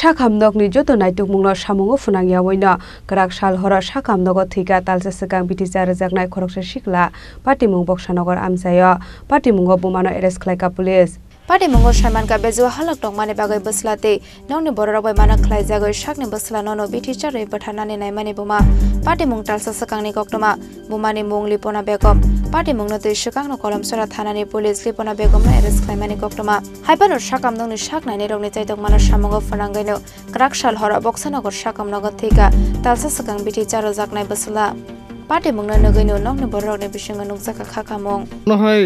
Shakamnokni joto naitukmungno samungo funangyawoino krak salhora Shakamnogo thika talsa sekang bitisa rejaknai khoroksa sikla patimung boksanogor amsayo patimungo bumano arrest khlaika police Patimungo Sharmanka Bezu halak dongmani bagai beslate nongni bororok bai mana khlai jagoi shakni besla nono biti charoi pathanani naimani buma Patimung talsa sekangni koktoma bumani mung lipona begom Patimungno tui shakangno kolom sora thanani police lipona begom na arrest khlaimani koktoma haibano shakam nongni shaknai rokni chaitok mana samungo funangaino krakshal hora boksanogor shakamnogo thika talsa sekang biti charo jaknai besla Patimungno nagaino nongni bororokni bisingo nukjaka khakamung নহয়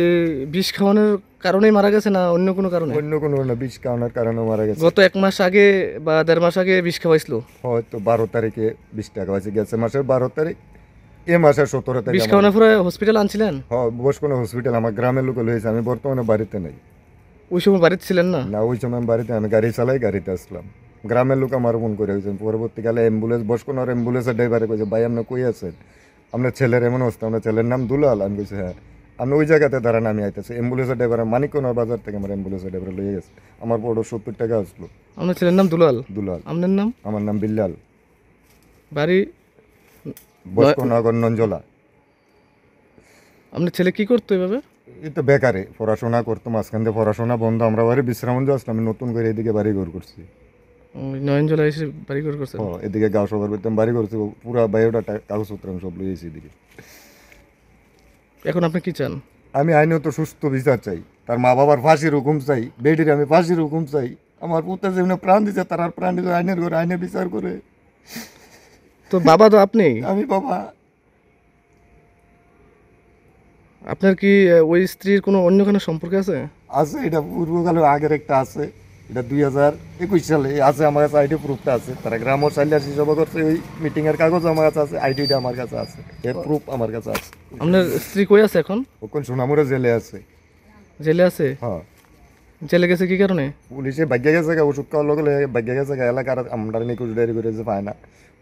বিষ খাওয়ানোর কারণেই মারা গেছে না অন্য কোনো কারণে অন্য কোনো না বিষ খাওয়ানোর কারণে মারা গেছে গত এক মাস আগে বা দেড় মাস আগে বিষ খাওয়াইছিল হয়তো 12 তারিখে 20 টাকা আছে গেছে মাসের 12 তারিখ এই মাসের 17 তারিখ বিষ খাওয়ানোর পরে হসপিটাল আনছিলেন হ্যাঁ বসকোনা হসপিটাল আমার গ্রামের লোক লইছে আমি বর্তমানে বাড়িতে নাই ওই সময় বাড়িতে ছিলেন না না ওই সময় বাড়িতে আমি গাড়ি চালাই গাড়িতে আসলাম গ্রামের লোক আমার ফোন করে হয়েছেন পরবর্তীকালে অ্যাম্বুলেন্স বসকোনার অ্যাম্বুলেন্সের ড্রাইভারে কইছে ভাই আপনি কই আছেন আপনার ছেলের এমন অবস্থা আপনার ছেলের নাম দুলাল আমি কইছি হ্যাঁ আমি ওই জায়গাতে দাঁড়ান আমি আইতেছি অ্যাম্বুলেন্সের ড্রাইভার মানিকগঞ্জ বাজার থেকে আমার অ্যাম্বুলেন্সের ড্রাইভার লইয়ে গেছে আমার বড় 70 টাকা আসলো আপনার ছেলের নাম দুলাল দুলাল আপনার নাম আমার নাম বিল্লাল বাড়ি বসকোনগর নঞ্জলা আপনার ছেলে কি করতো এভাবে এই তো বেকারে পড়াশোনা করতো মাঝখান দিয়ে পড়াশোনা বন্ধ আমরা বাড়ি বিশ্রামঞ্জ আসলাম আমি নতুন করে এদিকে বাড়ি ঘর করছি নয়নজলা এসে বাড়ি ঘর করছে এদিকে গাঁও সবার ভিতরে বাড়ি করছি পুরো বায়োডাটা কাগজপত্র আমি সব লইয়েছি এদিকে এখন আপনি কি চান আমি আইনত সুস্থ বিচার চাই তার মা বাবার ফাঁসির হুকুম চাই বেডির আমি ফাঁসির হুকুম চাই আমার পুত্র যেমন প্রাণ দিচ্ছে তার আর প্রাণ দিতে আইনের ঘরে আইনে বিচার করে তো বাবা তো আপনি আমি বাবা আপনার কি ওই স্ত্রীর কোনো অন্য কোনো সম্পর্ক আছে আছে এটা পূর্বকালে আগের একটা আছে এটা 2021 সালে আছে আমার কাছে আইডি প্রুফটা আছে তারা গ্রাম ও সাইলাসি সভা করছে ওই মিটিং এর কাগজ আমার কাছে আছে আইডিটা আমার কাছে আছে এর প্রুফ আমার কাছে আছে আপনার স্ত্রী কই আছে এখন ওখানে সোনামুড়া জেলে আছে জেলে আছে হ্যাঁ জেলে গেছে কি কারণে পুলিশে ভাগ্য গেছে ওষুধ খাওয়ার লগে ভাগ্য গেছে এলাকার আমরা নিকুজ ডায়েরি করেছে পায় না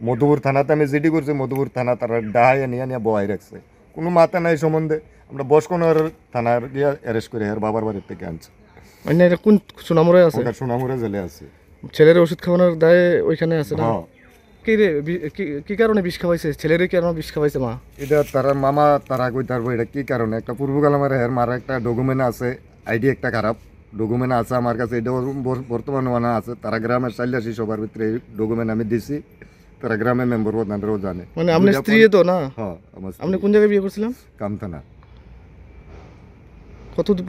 মধুপুর থানাতে আমি জিডি করছি মধুপুর থানা তারা ডাহাই নিয়ে বহাই রাখছে কোনো মাথা নাই সম্বন্ধে আমরা বসকোনার থানার গিয়ে অ্যারেস্ট করে আর বাবার বাড়ির থেকে আনছি মানে এটা কোন সোনামুড়ায় আছে সোনামুড়া জেলে আছে ছেলের ওষুধ খাওয়ানোর দায়ে ওইখানে আছে না কি রে কি কারণে বিষ খাওয়াইছে ছেলের কেন বিষ খাওয়াইছে মা এটা তারা মামা তারা কই তারপর এটা কি কারণে একটা পূর্বকাল আমার হের মারা একটা ডকুমেন্ট আছে আইডি একটা খারাপ ডকুমেন্ট আছে আমার কাছে এটা বর্তমানে মানা আছে তারা গ্রামের সাইলাসি সবার ভিতরে এই ডকুমেন্ট আমি দিছি তারা গ্রামের মেম্বার ওনাদেরও জানে মানে আপনার স্ত্রী তো না হ্যাঁ আপনি কোন জায়গায় বিয়ে করছিলেন কামথানা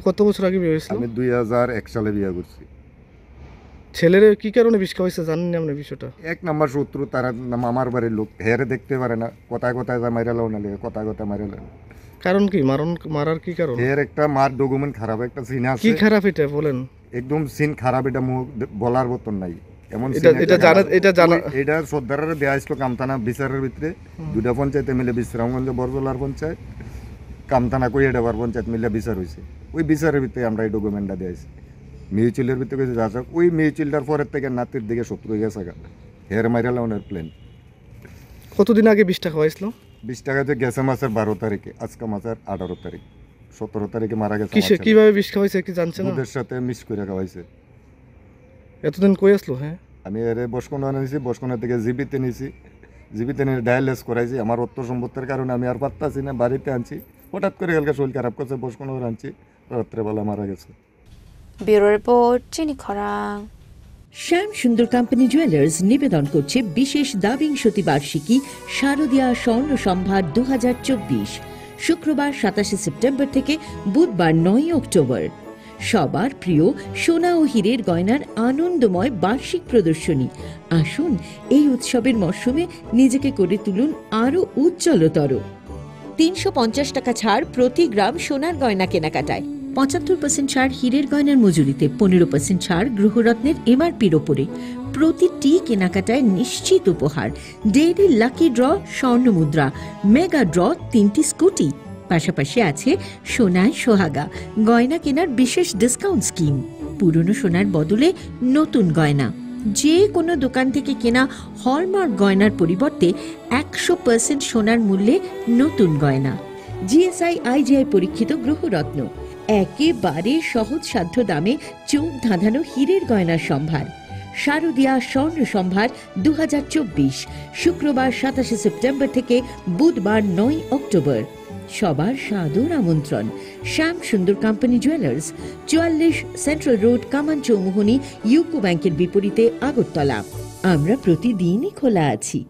কত বছর আগে বিয়ে হয়েছিল আমি 2001 সালে বিয়ে করছি ছেলের কি কারণে বিষ খাওয়াইছে জানেন না আপনি বিষয়টা এক নাম্বার শত্রু তারা মামার বাড়ির লোক হেরে দেখতে পারে না কোথায় কোথায় যা মাইরা লাও না লেগে কোথায় কোথায় মাইরা লাও কারণ কি মারার কি কারণ এর একটা মার ডকুমেন্ট খারাপ একটা সিন আছে কি খারাপ এটা বলেন একদম সিন খারাপ এটা মুখ বলার মতন নাই এমন এটা জানা এটা সর্দারের দেয়া আসলো কামতানা বিচারের ভিতরে দুটা পঞ্চায়েতে মিলে বিশ্রামগঞ্জ বরজলার পঞ্চায়েত কামতানা কইয়াডাবার পঞ্চায়েত মিলে বিচার হয়েছে ওই বিচারের ভিতরে আমরা এই ডকুমেন্টটা দিয়েছি মিউচুয়ালের ভিতরে যাচ্ছে ওই মিউচুয়ালটার পরের থেকে নাতির দিকে শত্রু হয়ে গেছে হেয়ার মাইরা লাউনের প্লেন কতদিন আগে 20 টাকা খাওয়াইছিল 20 টাকা যে গেছে মাসের 12 তারিখে আজকে মাসের 18 তারিখ 17 তারিখে মারা গেছে কিভাবে বিষ খাওয়াইছে কি জানছেন না ওদের সাথে মিস করে খাওয়াইছে এতদিন কই আসলো হ্যাঁ আমি এর বসকোনা নিয়েছি বসকোনা থেকে জিবিতে নিয়েছি জিবিতে নিয়ে ডায়ালিস করাইছি আমার অর্থ সম্পত্তির কারণে আমি আর পারতাছি না বাড়িতে আনছি হঠাৎ করে কালকে শরীর খারাপ করছে বসকোনা আনছি রাত্রেবেলা মারা গেছে ব্যুরো রিপোর্ট চিনি খরাং শ্যাম সুন্দর কোম্পানি জুয়েলার্স নিবেদন করছে বিশেষ দাবিংশতি বার্ষিকী শারদীয়া স্বর্ণ সম্ভার 2024 শুক্রবার 27 সেপ্টেম্বর থেকে বুধবার 9 অক্টোবর সবার প্রিয় সোনা ও হীরের গয়নার আনন্দময় বার্ষিক প্রদর্শনী আসুন এই উৎসবের মরশুমে নিজেকে করে তুলুন আরো উজ্জ্বলতর 350 টাকা ছাড় প্রতি গ্রাম সোনার গয়না কেনাকাটায় 75% ছাড় হীরের গয়নার মজুরিতে 15% ছাড় গ্রহরত্নের এমআরপির ওপরে প্রতিটি কেনাকাটায় নিশ্চিত উপহার ডেইলি লাকি ড্র স্বর্ণ মুদ্রা মেগা ড্র 3টি স্কুটি পাশাপাশি আছে সোনায় সোহাগা গয়না কেনার বিশেষ ডিসকাউন্ট স্কিম পুরনো সোনার বদলে নতুন গয়না যে কোনো দোকান থেকে কেনা হলমার্ক গয়নার পরিবর্তে 100% সোনার মূল্যে নতুন গয়না জিএসআই আইজিআই পরীক্ষিত গ্রহরত্ন একেবারে সহজসাধ্য দামে চোখ ধাঁধানো হীরের গয়নার সম্ভার শারদীয়া স্বর্ণ সম্ভার 2024, শুক্রবার 27 সেপ্টেম্বর থেকে বুধবার 9 অক্টোবর। সবার সাদর আমন্ত্রণ। শ্যাম সুন্দর কোম্পানি জুয়েলার্স, 44 সেন্ট্রাল রোড, কামান চৌমুহনী, ইউকো ব্যাংকের বিপরীতে, আগরতলা। আমরা প্রতিদিনই খোলা আছি।